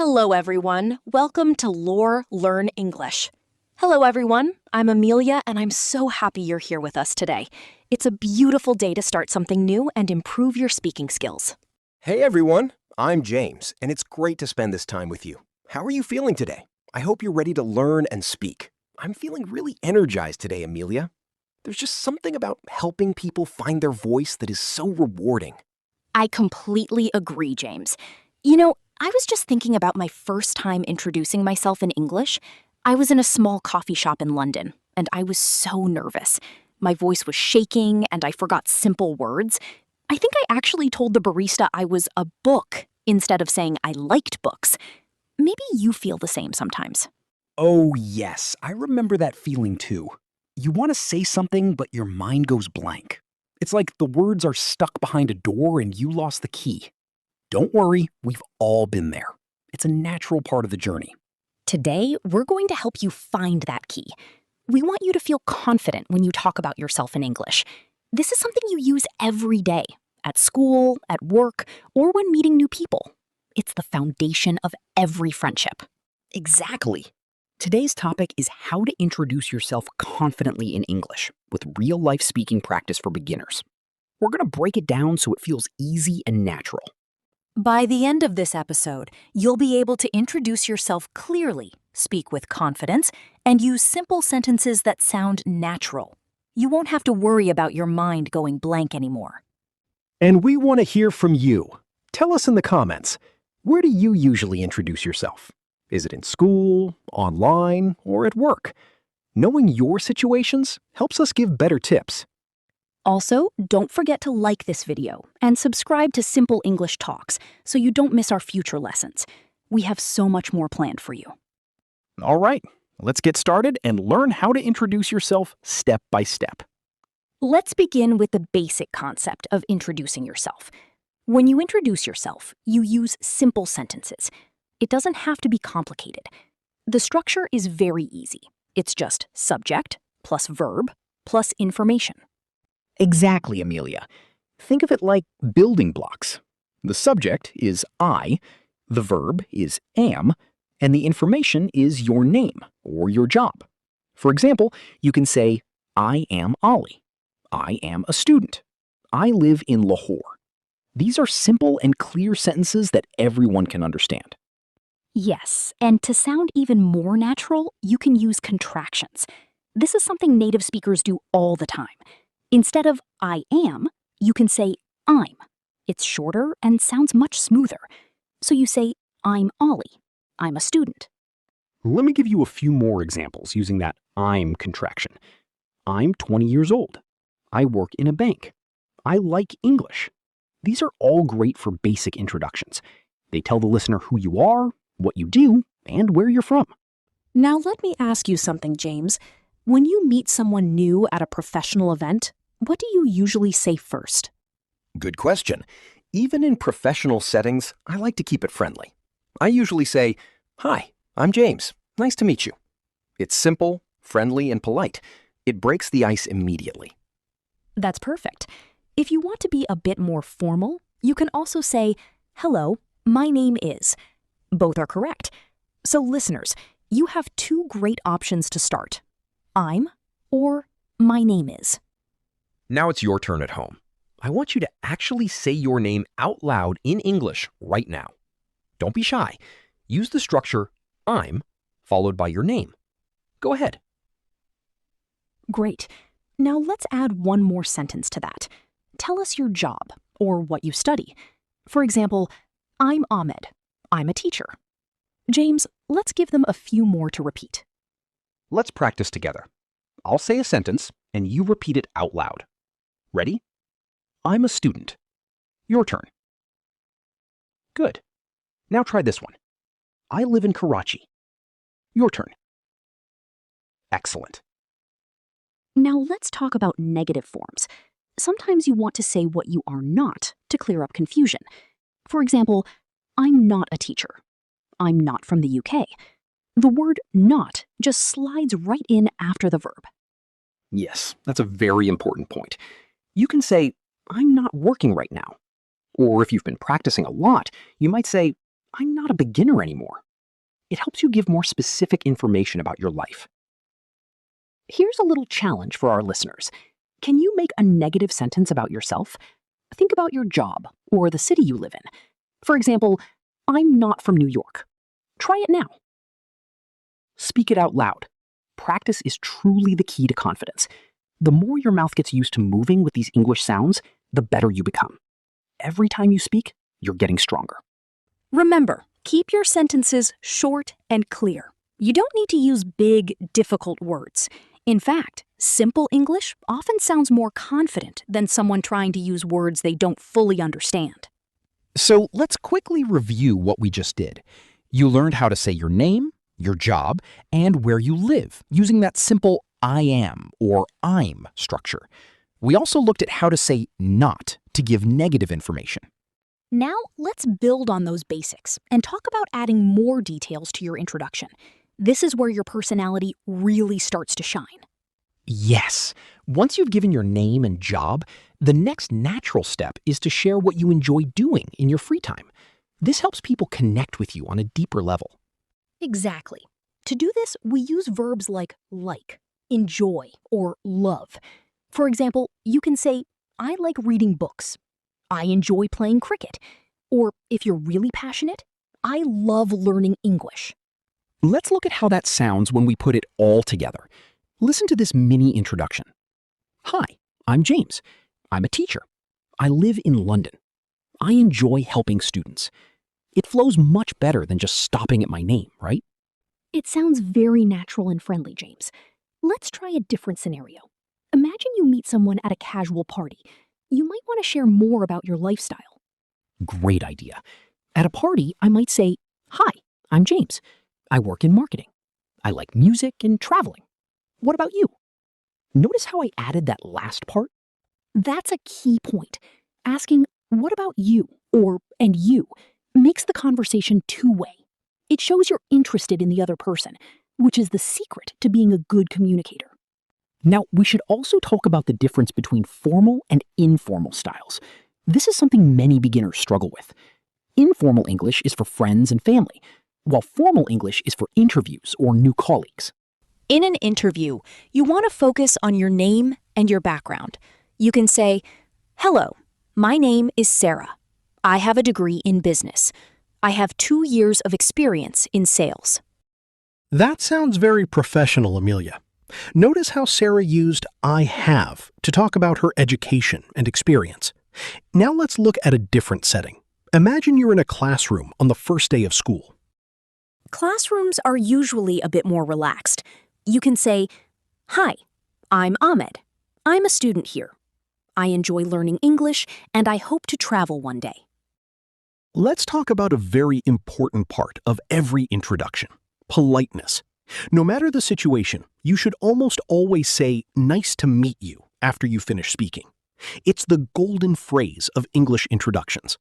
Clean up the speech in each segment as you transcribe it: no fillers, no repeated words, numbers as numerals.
Hello, everyone. Welcome to Learn English. Hello, everyone. I'm Amelia, and I'm so happy you're here with us today. It's a beautiful day to start something new and improve your speaking skills. Hey, everyone. I'm James, and it's great to spend this time with you. How are you feeling today? I hope you're ready to learn and speak. I'm feeling really energized today, Amelia. There's just something about helping people find their voice that is so rewarding. I completely agree, James. You know, I was just thinking about my first time introducing myself in English. I was in a small coffee shop in London, and I was so nervous. My voice was shaking, and I forgot simple words. I think I actually told the barista I was a book instead of saying I liked books. Maybe you feel the same sometimes. Oh, yes, I remember that feeling too. You want to say something, but your mind goes blank. It's like the words are stuck behind a door and you lost the key. Don't worry, we've all been there. It's a natural part of the journey. Today, we're going to help you find that key. We want you to feel confident when you talk about yourself in English. This is something you use every day, at school, at work, or when meeting new people. It's the foundation of every friendship. Exactly. Today's topic is how to introduce yourself confidently in English with real-life speaking practice for beginners. We're going to break it down so it feels easy and natural. By the end of this episode, you'll be able to introduce yourself clearly, speak with confidence, and use simple sentences that sound natural. You won't have to worry about your mind going blank anymore. And we want to hear from you. Tell us in the comments, where do you usually introduce yourself? Is it in school, online, or at work? Knowing your situations helps us give better tips. Also, don't forget to like this video and subscribe to Simple English Talks so you don't miss our future lessons. We have so much more planned for you. All right, let's get started and learn how to introduce yourself step by step. Let's begin with the basic concept of introducing yourself. When you introduce yourself, you use simple sentences. It doesn't have to be complicated. The structure is very easy. It's just subject plus verb plus information. Exactly, Amelia. Think of it like building blocks. The subject is I, the verb is am, and the information is your name or your job. For example, you can say, I am Ollie. I am a student. I live in Lahore. These are simple and clear sentences that everyone can understand. Yes, and to sound even more natural, you can use contractions. This is something native speakers do all the time. Instead of I am, you can say I'm. It's shorter and sounds much smoother. So you say, I'm Ollie. I'm a student. Let me give you a few more examples using that I'm contraction. I'm 20 years old. I work in a bank. I like English. These are all great for basic introductions. They tell the listener who you are, what you do, and where you're from. Now let me ask you something, James. When you meet someone new at a professional event, what do you usually say first? Good question. Even in professional settings, I like to keep it friendly. I usually say, Hi, I'm James. Nice to meet you. It's simple, friendly, and polite. It breaks the ice immediately. That's perfect. If you want to be a bit more formal, you can also say, Hello, my name is. Both are correct. So listeners, you have two great options to start. I'm or my name is. Now it's your turn at home. I want you to actually say your name out loud in English right now. Don't be shy. Use the structure I'm followed by your name. Go ahead. Great. Now let's add one more sentence to that. Tell us your job or what you study. For example, I'm Ahmed. I'm a teacher. James, let's give them a few more to repeat. Let's practice together. I'll say a sentence and you repeat it out loud. Ready? I'm a student. Your turn. Good. Now try this one. I live in Karachi. Your turn. Excellent. Now let's talk about negative forms. Sometimes you want to say what you are not to clear up confusion. For example, I'm not a teacher. I'm not from the UK. The word not just slides right in after the verb. Yes, that's a very important point. You can say, I'm not working right now. Or if you've been practicing a lot, you might say, I'm not a beginner anymore. It helps you give more specific information about your life. Here's a little challenge for our listeners. Can you make a negative sentence about yourself? Think about your job or the city you live in. For example, I'm not from New York. Try it now. Speak it out loud. Practice is truly the key to confidence. The more your mouth gets used to moving with these English sounds, the better you become. Every time you speak, you're getting stronger. Remember, keep your sentences short and clear. You don't need to use big, difficult words. In fact, simple English often sounds more confident than someone trying to use words they don't fully understand. So let's quickly review what we just did. You learned how to say your name, your job, and where you live using that simple I am or I'm structure. We also looked at how to say not to give negative information. Now, let's build on those basics and talk about adding more details to your introduction. This is where your personality really starts to shine. Yes. Once you've given your name and job, the next natural step is to share what you enjoy doing in your free time. This helps people connect with you on a deeper level. Exactly. To do this, we use verbs like, enjoy, or love. For example, you can say, I like reading books. I enjoy playing cricket. Or if you're really passionate, I love learning English. Let's look at how that sounds when we put it all together. Listen to this mini introduction. Hi, I'm James. I'm a teacher. I live in London. I enjoy helping students. It flows much better than just stopping at my name, right? It sounds very natural and friendly, James. Let's try a different scenario. Imagine you meet someone at a casual party. You might want to share more about your lifestyle. Great idea. At a party, I might say, Hi, I'm James. I work in marketing. I like music and traveling. What about you? Notice how I added that last part? That's a key point. Asking, what about you? Or, and you, makes the conversation two-way. It shows you're interested in the other person, which is the secret to being a good communicator. Now, we should also talk about the difference between formal and informal styles. This is something many beginners struggle with. Informal English is for friends and family, while formal English is for interviews or new colleagues. In an interview, you want to focus on your name and your background. You can say, Hello, my name is Sarah. I have a degree in business. I have 2 years of experience in sales. That sounds very professional, Amelia. Notice how Sarah used I have to talk about her education and experience. Now let's look at a different setting. Imagine you're in a classroom on the first day of school. Classrooms are usually a bit more relaxed. You can say, Hi, I'm Ahmed. I'm a student here. I enjoy learning English, and I hope to travel one day. Let's talk about a very important part of every introduction: politeness. No matter the situation, you should almost always say, Nice to meet you, after you finish speaking. It's the golden phrase of English introductions.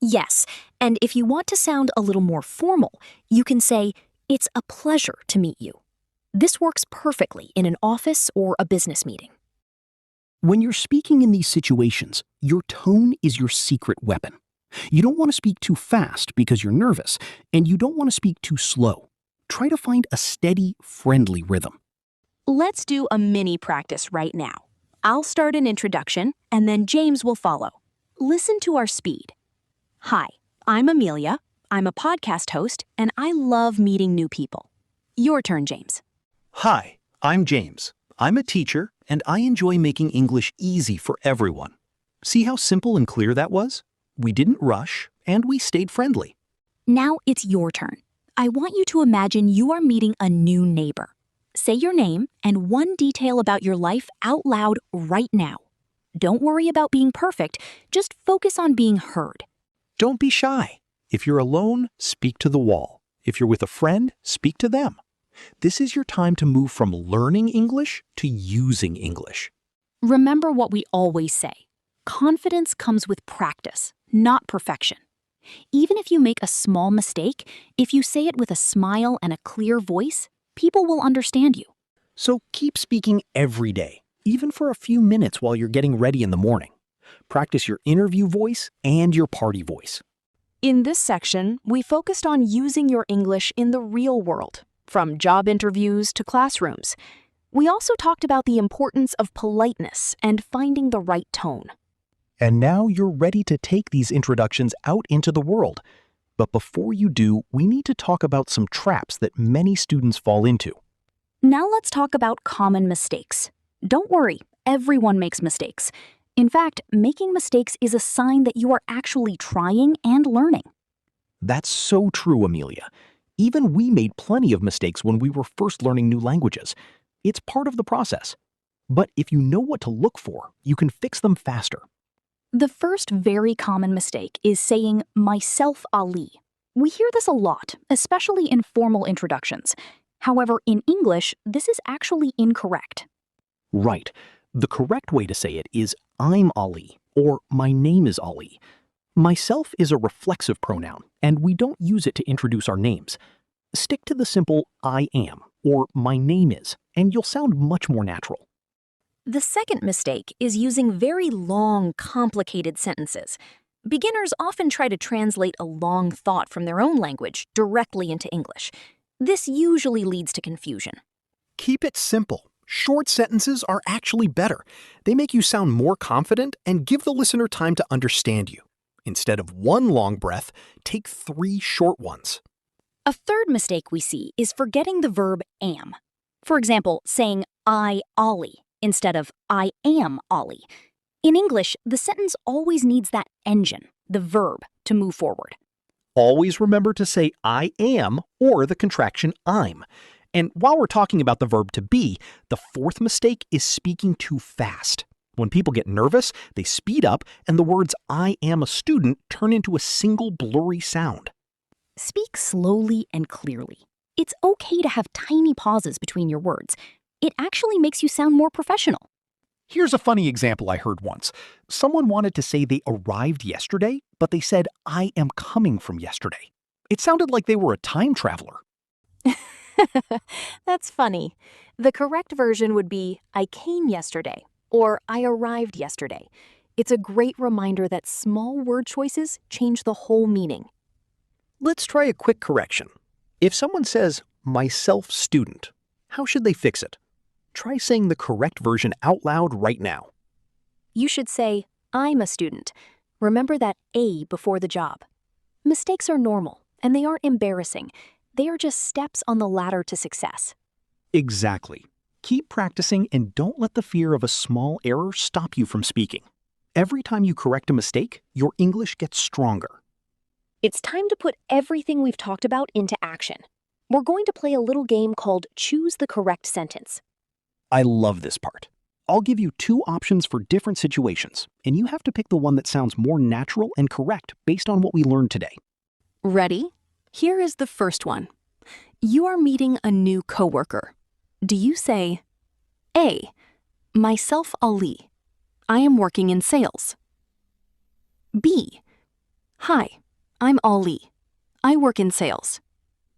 Yes, and if you want to sound a little more formal, you can say, It's a pleasure to meet you. This works perfectly in an office or a business meeting. When you're speaking in these situations, your tone is your secret weapon. You don't want to speak too fast because you're nervous, and you don't want to speak too slow. Try to find a steady, friendly rhythm. Let's do a mini practice right now. I'll start an introduction, and then James will follow. Listen to our speed. Hi, I'm Amelia. I'm a podcast host, and I love meeting new people. Your turn, James. Hi, I'm James. I'm a teacher, and I enjoy making English easy for everyone. See how simple and clear that was? We didn't rush, and we stayed friendly. Now it's your turn. I want you to imagine you are meeting a new neighbor. Say your name and one detail about your life out loud right now. Don't worry about being perfect, just focus on being heard. Don't be shy. If you're alone, speak to the wall. If you're with a friend, speak to them. This is your time to move from learning English to using English. Remember what we always say. Confidence comes with practice, not perfection. Even if you make a small mistake, if you say it with a smile and a clear voice, people will understand you. So keep speaking every day, even for a few minutes while you're getting ready in the morning. Practice your interview voice and your party voice. In this section, we focused on using your English in the real world, from job interviews to classrooms. We also talked about the importance of politeness and finding the right tone. And now you're ready to take these introductions out into the world. But before you do, we need to talk about some traps that many students fall into. Now let's talk about common mistakes. Don't worry, everyone makes mistakes. In fact, making mistakes is a sign that you are actually trying and learning. That's so true, Amelia. Even we made plenty of mistakes when we were first learning new languages. It's part of the process. But if you know what to look for, you can fix them faster. The first very common mistake is saying myself Ali. We hear this a lot, especially in formal introductions. However, in English, this is actually incorrect. Right. The correct way to say it is I'm Ali, or my name is Ali. Myself is a reflexive pronoun, and we don't use it to introduce our names. Stick to the simple I am, or my name is, and you'll sound much more natural. The second mistake is using very long, complicated sentences. Beginners often try to translate a long thought from their own language directly into English. This usually leads to confusion. Keep it simple. Short sentences are actually better. They make you sound more confident and give the listener time to understand you. Instead of one long breath, take 3 short ones. A third mistake we see is forgetting the verb am. For example, saying I Ollie instead of I am Ollie. In English, the sentence always needs that engine, the verb, to move forward. Always remember to say I am or the contraction I'm. And while we're talking about the verb to be, the fourth mistake is speaking too fast. When people get nervous, they speed up and the words I am a student turn into a single blurry sound. Speak slowly and clearly. It's okay to have tiny pauses between your words. It actually makes you sound more professional. Here's a funny example I heard once. Someone wanted to say they arrived yesterday, but they said, I am coming from yesterday. It sounded like they were a time traveler. That's funny. The correct version would be I came yesterday or I arrived yesterday. It's a great reminder that small word choices change the whole meaning. Let's try a quick correction. If someone says, myself student, how should they fix it? Try saying the correct version out loud right now. You should say, I'm a student. Remember that A before the job. Mistakes are normal, and they aren't embarrassing. They are just steps on the ladder to success. Exactly. Keep practicing and don't let the fear of a small error stop you from speaking. Every time you correct a mistake, your English gets stronger. It's time to put everything we've talked about into action. We're going to play a little game called Choose the Correct Sentence. I love this part. I'll give you 2 options for different situations, and you have to pick the one that sounds more natural and correct based on what we learned today. Ready? Here is the first one. You are meeting a new coworker. Do you say, A, myself Ali. I am working in sales. B, hi, I'm Ali. I work in sales.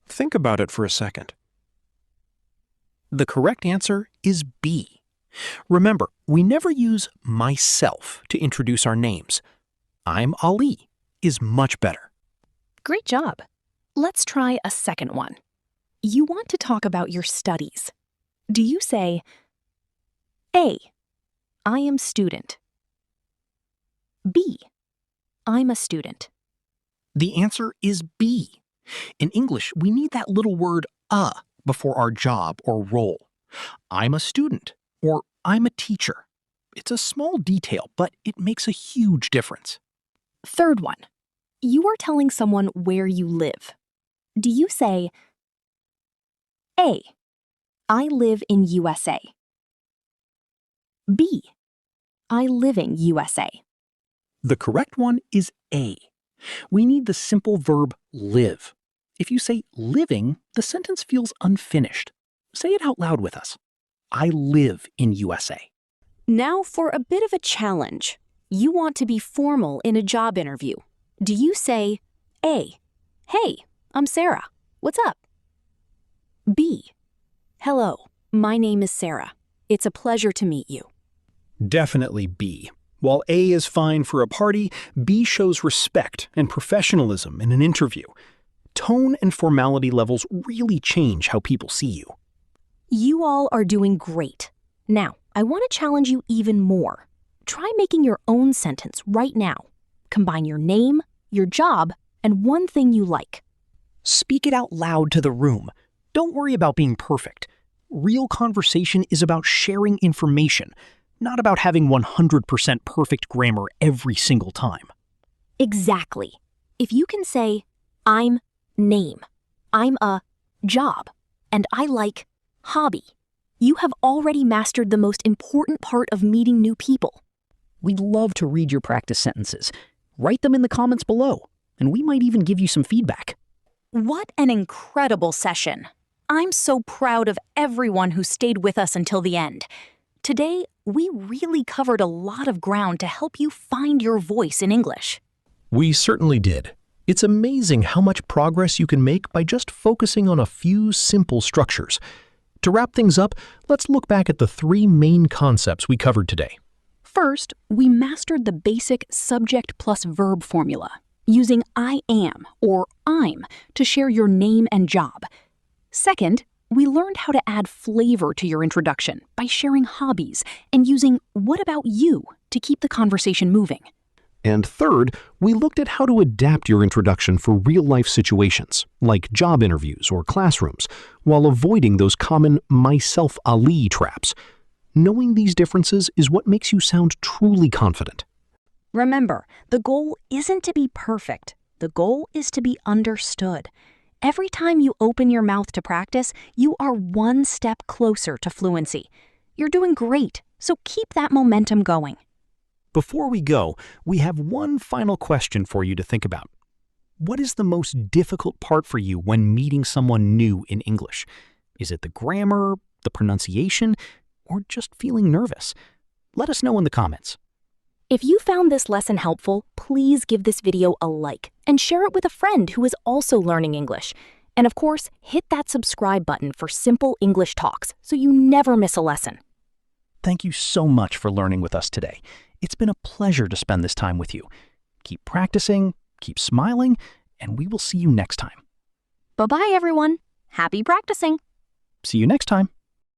Think about it for a second. The correct answer is B. Remember, we never use myself to introduce our names. I'm Ali is much better. Great job. Let's try a second one. You want to talk about your studies. Do you say, A, I am student. B, I'm a student. The answer is B. In English, we need that little word before our job or role. I'm a student or I'm a teacher. It's a small detail, but it makes a huge difference. Third one. You are telling someone where you live. Do you say, A, I live in USA. B, I live in USA. The correct one is A. We need the simple verb live. If you say living, the sentence feels unfinished. Say it out loud with us. I live in USA. Now for a bit of a challenge. You want to be formal in a job interview. Do you say, A, hey, I'm Sarah. What's up? B, hello, my name is Sarah. It's a pleasure to meet you. Definitely B. While A is fine for a party, B shows respect and professionalism in an interview. Tone and formality levels really change how people see you. You all are doing great. Now, I want to challenge you even more. Try making your own sentence right now. Combine your name, your job, and one thing you like. Speak it out loud to the room. Don't worry about being perfect. Real conversation is about sharing information, not about having 100% perfect grammar every single time. Exactly. If you can say, I'm name, I'm a job, and I like hobby, you have already mastered the most important part of meeting new people. We'd love to read your practice sentences. Write them in the comments below, and we might even give you some feedback. What an incredible session. I'm so proud of everyone who stayed with us until the end. Today, we really covered a lot of ground to help you find your voice in English. We certainly did. It's amazing how much progress you can make by just focusing on a few simple structures. To wrap things up, let's look back at the 3 main concepts we covered today. First, we mastered the basic subject plus verb formula, using I am or I'm to share your name and job. Second, we learned how to add flavor to your introduction by sharing hobbies and using what about you to keep the conversation moving. And third, we looked at how to adapt your introduction for real-life situations, like job interviews or classrooms, while avoiding those common myself Ali traps. Knowing these differences is what makes you sound truly confident. Remember, the goal isn't to be perfect. The goal is to be understood. Every time you open your mouth to practice, you are one step closer to fluency. You're doing great, so keep that momentum going. Before we go, we have one final question for you to think about. What is the most difficult part for you when meeting someone new in English? Is it the grammar, the pronunciation, or just feeling nervous? Let us know in the comments. If you found this lesson helpful, please give this video a like and share it with a friend who is also learning English. And of course, hit that subscribe button for simple English talks so you never miss a lesson. Thank you so much for learning with us today. It's been a pleasure to spend this time with you. Keep practicing, keep smiling, and we will see you next time. Bye-bye, everyone. Happy practicing. See you next time.